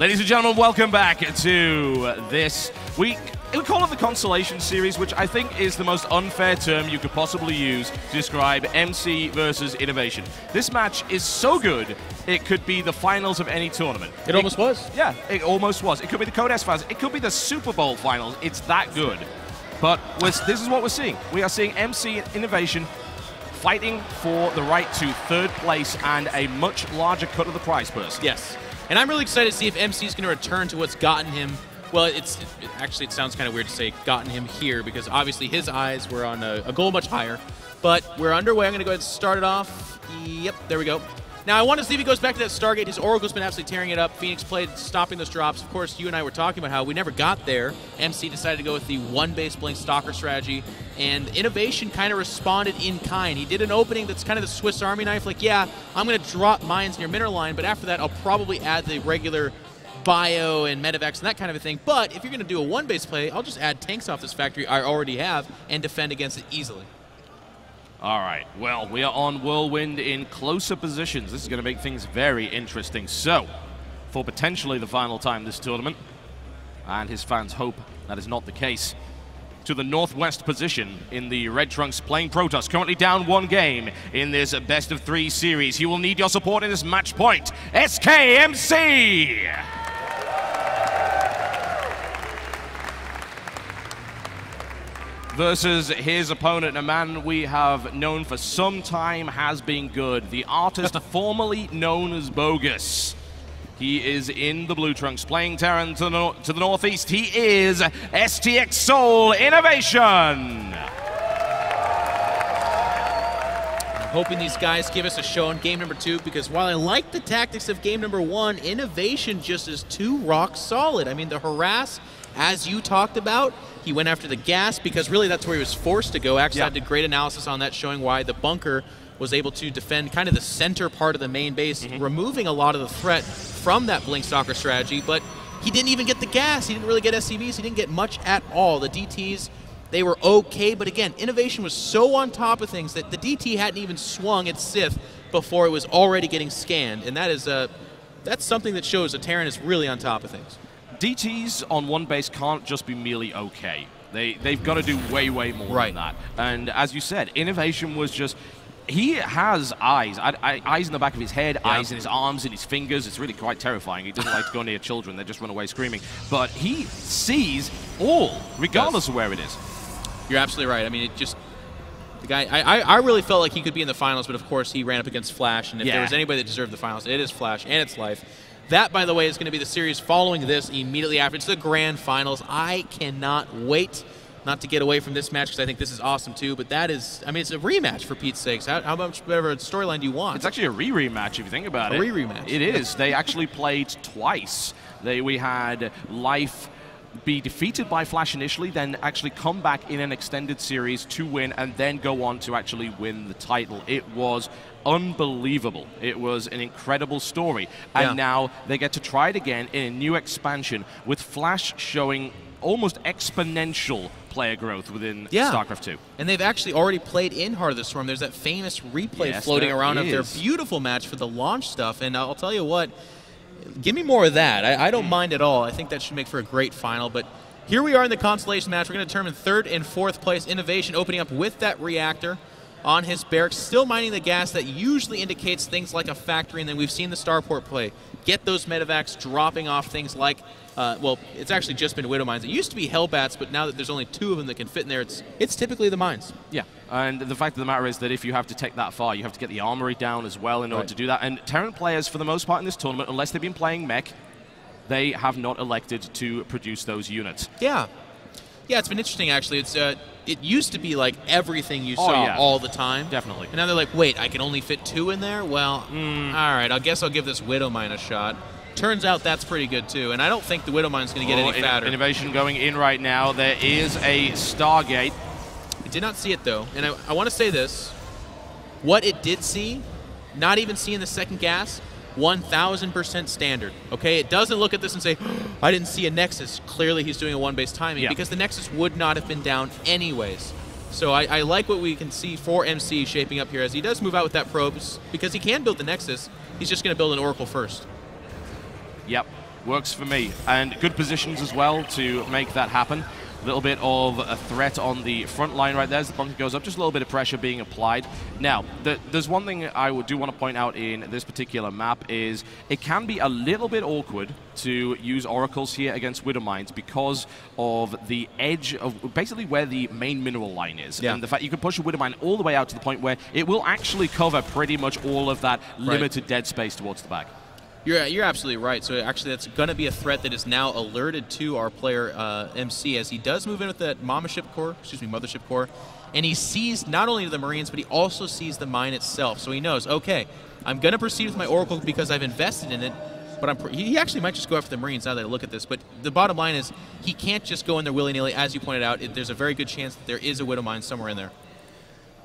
Ladies and gentlemen, welcome back to this week. We call it the Consolation Series, which I think is the most unfair term you could possibly use to describe MC versus Innovation. This match is so good, it could be the finals of any tournament. It almost was. Yeah, it almost was. It could be the Codes finals. It could be the Super Bowl finals. It's that good. But this is what we're seeing. We are seeing MC and Innovation fighting for the right to third place and a much larger cut of the prize purse. Yes. And I'm really excited to see if MC is going to return to what's gotten him. Well, actually, it sounds kind of weird to say gotten him here because obviously his eyes were on a goal much higher. But we're underway. I'm going to go ahead and start it off. Yep, there we go. Now, I want to see if he goes back to that Stargate. His Oracle's been absolutely tearing it up. Phoenix played stopping those drops. Of course, you and I were talking about how we never got there. MC decided to go with the one-base Blink Stalker strategy. And Innovation kind of responded in kind. He did an opening that's kind of the Swiss Army knife. Like, yeah, I'm going to drop mines near mineral line, but after that, I'll probably add the regular bio and medevacs and that kind of a thing. But if you're going to do a one-base play, I'll just add tanks off this factory I already have and defend against it easily. All right, well, we are on Whirlwind in closer positions. This is going to make things very interesting. So, for potentially the final time this tournament, and his fans hope that is not the case, to the northwest position in the Red Trunks playing Protoss, currently down one game in this best-of-3 series. He will need your support in this match point. SKMC! Versus his opponent, a man we have known for some time has been good. The artist formerly known as Bogus. He is in the Blue Trunks, playing Terran to the northeast. He is STX Soul Innovation. I'm hoping these guys give us a show in game number 2 because while I like the tactics of game number 1, Innovation just is too rock solid. I mean, the harass, as you talked about, he went after the gas because really that's where he was forced to go. Actually, I did great analysis on that showing why the bunker was able to defend kind of the center part of the main base, removing a lot of the threat from that Blink Stalker strategy, but he didn't even get the gas. He didn't really get SCVs. He didn't get much at all. The DTs, they were okay, but again, Innovation was so on top of things that the DT hadn't even swung its Sith before it was already getting scanned, and that is that's something that shows that Terran is really on top of things. DTs on one base can't just be merely okay. They've got to do way, way more than that. And as you said, Innovation was just... He has eyes. Eyes in the back of his head, eyes in his arms, in his fingers. It's really quite terrifying. He doesn't like to go near children. They just run away screaming. But he sees all, regardless of where it is. You're absolutely right. I mean, it just... The guy, I really felt like he could be in the finals, but of course he ran up against Flash. And if there was anybody that deserved the finals, it is Flash and it's Life. That, by the way, is going to be the series following this immediately after. It's the grand finals. I cannot wait not to get away from this match because I think this is awesome too. But that is, I mean, it's a rematch for Pete's sakes. How much better a storyline do you want? It's actually a rematch if you think about it. A rematch. It is. They actually played twice. We had Life be defeated by Flash initially, then actually come back in an extended series to win, and then go on to actually win the title. It was unbelievable. It was an incredible story. And now they get to try it again in a new expansion with Flash showing almost exponential player growth within StarCraft 2. And they've actually already played in Heart of the Storm. There's that famous replay floating around of their beautiful match for the launch stuff. And I'll tell you what, give me more of that. I don't mind at all. I think that should make for a great final. But here we are in the consolation match. We're going to determine 3rd and 4th place. Innovation opening up with that reactor on his barracks, still mining the gas that usually indicates things like a factory, and then we've seen the starport play. Get those medevacs dropping off things like, well, it's actually just been Widow Mines. It used to be Hellbats, but now that there's only 2 of them that can fit in there, it's typically the mines. Yeah, and the fact of the matter is that if you have to take that far, you have to get the armory down as well in order to do that. And Terran players, for the most part in this tournament, unless they've been playing mech, they have not elected to produce those units. Yeah. Yeah, it's been interesting, actually. It used to be like everything you saw all the time. Definitely. And now they're like, wait, I can only fit 2 in there? Well, all right, I guess I'll give this Widow Mine a shot. Turns out that's pretty good, too. And I don't think the Widow Mine's going to get any fatter. Innovation going in right now. There is a Stargate. I did not see it, though. And I want to say this. What it did see, not even seeing the second gas, 1,000% standard. Okay, it doesn't look at this and say, I didn't see a Nexus. Clearly he's doing a one-base timing because the Nexus would not have been down anyways. So I like what we can see for MC shaping up here as he does move out with that probes because he can build the Nexus. He's just going to build an Oracle first. Yep. Works for me. And good positions as well to make that happen. A little bit of a threat on the front line right there as the bunker goes up. Just a little bit of pressure being applied. Now, there's one thing I do want to point out in this particular map is it can be a little bit awkward to use oracles here against Widow Mines because of the edge of basically where the main mineral line is. Yeah. And the fact you can push a Widow Mine all the way out to the point where it will actually cover pretty much all of that limited dead space towards the back. You're absolutely right. So actually, that's going to be a threat that is now alerted to our player MC as he does move in with that mothership core, and he sees not only the Marines, but he also sees the mine itself. So he knows, okay, I'm going to proceed with my Oracle because I've invested in it. But he actually might just go after the Marines now that I look at this. But the bottom line is he can't just go in there willy-nilly. As you pointed out, there's a very good chance that there is a Widow Mine somewhere in there.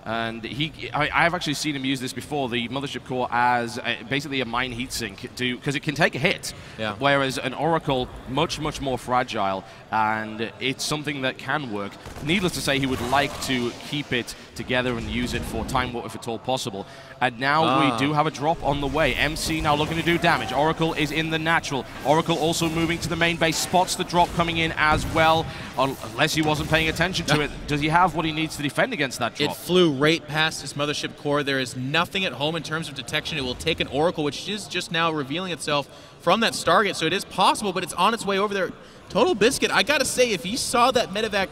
And I've actually seen him use this before, the mothership core, as basically a mine heatsink, because it can take a hit, whereas an Oracle, much, much more fragile, and it's something that can work. Needless to say, he would like to keep it together and use it for time warp if at all possible. And now we do have a drop on the way. MC now looking to do damage. Oracle is in the natural. Oracle also moving to the main base, spots the drop coming in as well, unless he wasn't paying attention to it. Does he have what he needs to defend against that drop? It flew right past his mothership core. There is nothing at home in terms of detection. It will take an Oracle, which is just now revealing itself from that Stargate, so it is possible, but it's on its way over there. Total Biscuit, I gotta say, if he saw that medevac,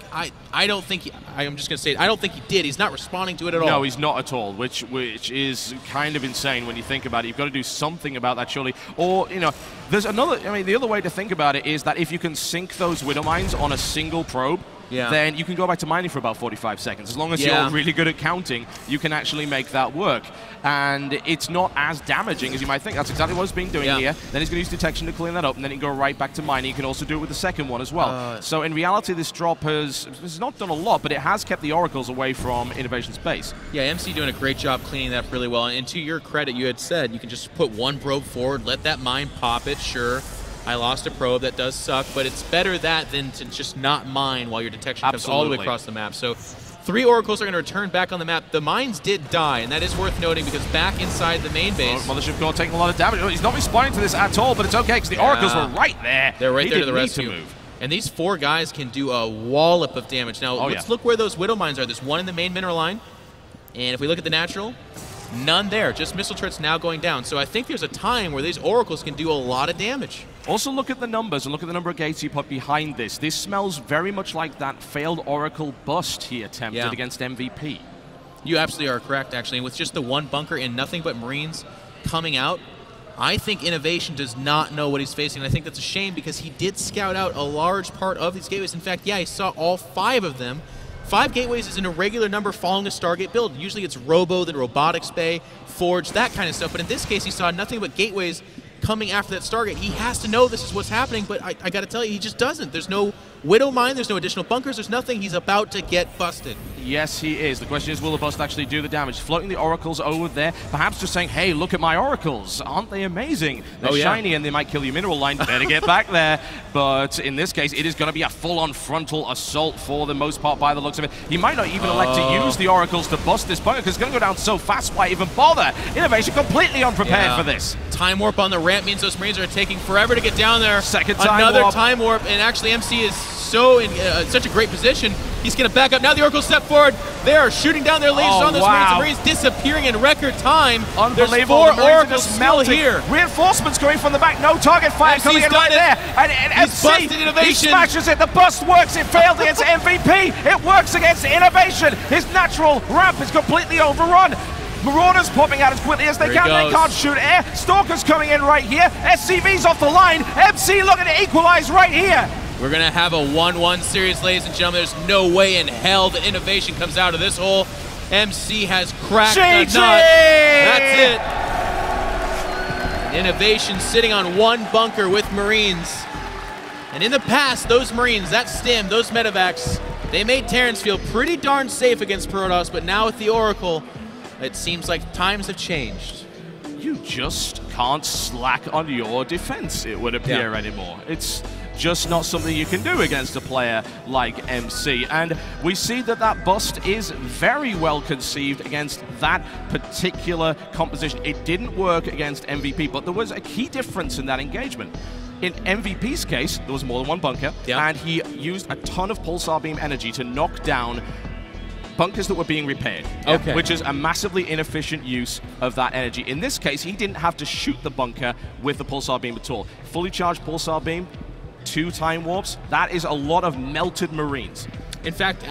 I don't think I'm just gonna say it, I don't think he did. He's not responding to it at all. No, he's not at all, which is kind of insane when you think about it. You've got to do something about that, surely. Or, you know, there's another, I mean, the other way to think about it is that if you can sink those Widow Mines on a single probe, then you can go back to mining for about 45 seconds. As long as you're really good at counting, you can actually make that work. And it's not as damaging as you might think. That's exactly what he's been doing here. Then he's going to use detection to clean that up, and then he can go right back to mining. You can also do it with the second one as well. So in reality, this drop has not done a lot, but it has kept the Oracles away from Innovation Space. Yeah, MC doing a great job cleaning that up really well. And to your credit, you had said you can just put one probe forward, let that mine pop it, sure. I lost a probe, that does suck, but it's better that than to just not mine while your detection comes all the way across the map. So 3 Oracles are going to return back on the map. The mines did die, and that is worth noting because back inside the main base... Mothership core taking a lot of damage. He's not responding to this at all, but it's okay because the Oracles were right there. They're right there to the rescue. And these 4 guys can do a wallop of damage. Now, let's look where those Widow Mines are. There's one in the main mineral line, and if we look at the natural... none there, just missile turrets now going down. So I think there's a time where these Oracles can do a lot of damage. Also look at the numbers and look at the number of gates you put behind this. This smells very much like that failed Oracle bust he attempted against MVP. You absolutely are correct, actually. And with just the one bunker and nothing but Marines coming out, I think Innovation does not know what he's facing. And I think that's a shame because he did scout out a large part of these gateways. In fact, he saw all 5 of them. 5 gateways is an irregular number following a Stargate build. Usually it's Robo, then Robotics Bay, Forge, that kind of stuff. But in this case, he saw nothing but gateways coming after that Stargate. He has to know this is what's happening, but I got to tell you, he just doesn't. There's no Widow Mine, there's no additional bunkers, there's nothing. He's about to get busted. Yes, he is. The question is, will the bust actually do the damage? Floating the Oracles over there, perhaps just saying, hey, look at my Oracles. Aren't they amazing? They're shiny and they might kill your mineral line. Better get back there. But in this case, it is going to be a full-on frontal assault for the most part by the looks of it. He might not even elect to use the Oracles to bust this bunker because it's going to go down so fast, why even bother? Innovation completely unprepared for this. Time warp on the ramp means those Marines are taking forever to get down there. Second time Another warp. time warp, and actually MC is so in such a great position. He's going to back up. Now the Oracles step forward. They are shooting down their lasers on those Marines. The Marines disappearing in record time. Unbelievable. There's 4 Oracles still here. Reinforcements going from the back. No target fire coming in right there. And He's busted Innovation. He smashes it. The bust works. It failed against MVP. It works against Innovation. His natural ramp is completely overrun. Marauders popping out as quickly as they can. They can't shoot air. Stalkers coming in right here. SCV's off the line. MC looking to equalize right here. We're going to have a 1-1 series, ladies and gentlemen. There's no way in hell that Innovation comes out of this hole. MC has cracked the nut. That's it. Innovation sitting on 1 bunker with Marines. And in the past, those Marines, that stim, those medevacs, they made Terrence feel pretty darn safe against Protoss, but now with the Oracle, it seems like times have changed. You just can't slack on your defense, it would appear, anymore. It's just not something you can do against a player like MC. And we see that that bust is very well conceived against that particular composition. It didn't work against MVP, but there was a key difference in that engagement. In MVP's case, there was more than one bunker, and he used a ton of pulsar beam energy to knock down bunkers that were being repaired, which is a massively inefficient use of that energy. In this case, he didn't have to shoot the bunker with the pulsar beam at all. Fully charged pulsar beam, 2 time warps, that is a lot of melted Marines. In fact,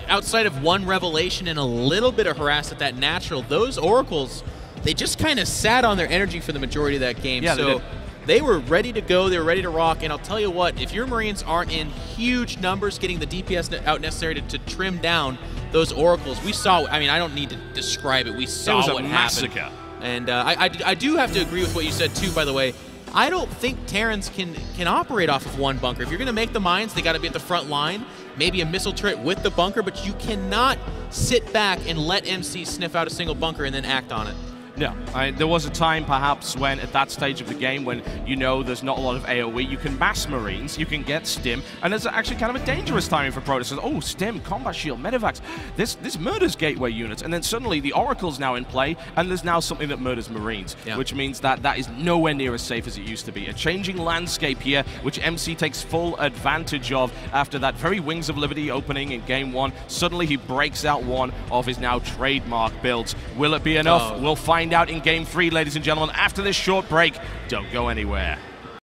outside of one revelation and a little bit of harass at that natural, those oracles, they just kind of sat on their energy for the majority of that game. Yeah, so they were ready to go, they were ready to rock, and I'll tell you what, if your Marines aren't in huge numbers getting the DPS out necessary to trim down those oracles, we saw, I mean, I don't need to describe it, we saw what happened. It was a massacre. And I do have to agree with what you said too, by the way. I don't think Terrans can operate off of one bunker. If you're going to make the mines, they got to be at the front line, maybe a missile turret with the bunker, but you cannot sit back and let MC sniff out a single bunker and then act on it. No, there was a time perhaps when at that stage of the game when you know there's not a lot of AoE, you can mass Marines, you can get Stim, and there's actually kind of a dangerous timing for Protoss. Oh, Stim, Combat Shield, Medivacs, this murders gateway units, and then suddenly the Oracle's now in play, and there's now something that murders Marines, which means that that is nowhere near as safe as it used to be. A changing landscape here, which MC takes full advantage of after that very Wings of Liberty opening in Game 1. Suddenly he breaks out one of his now trademark builds. Will it be enough? We'll find out in Game 3, ladies and gentlemen, after this short break. Don't go anywhere.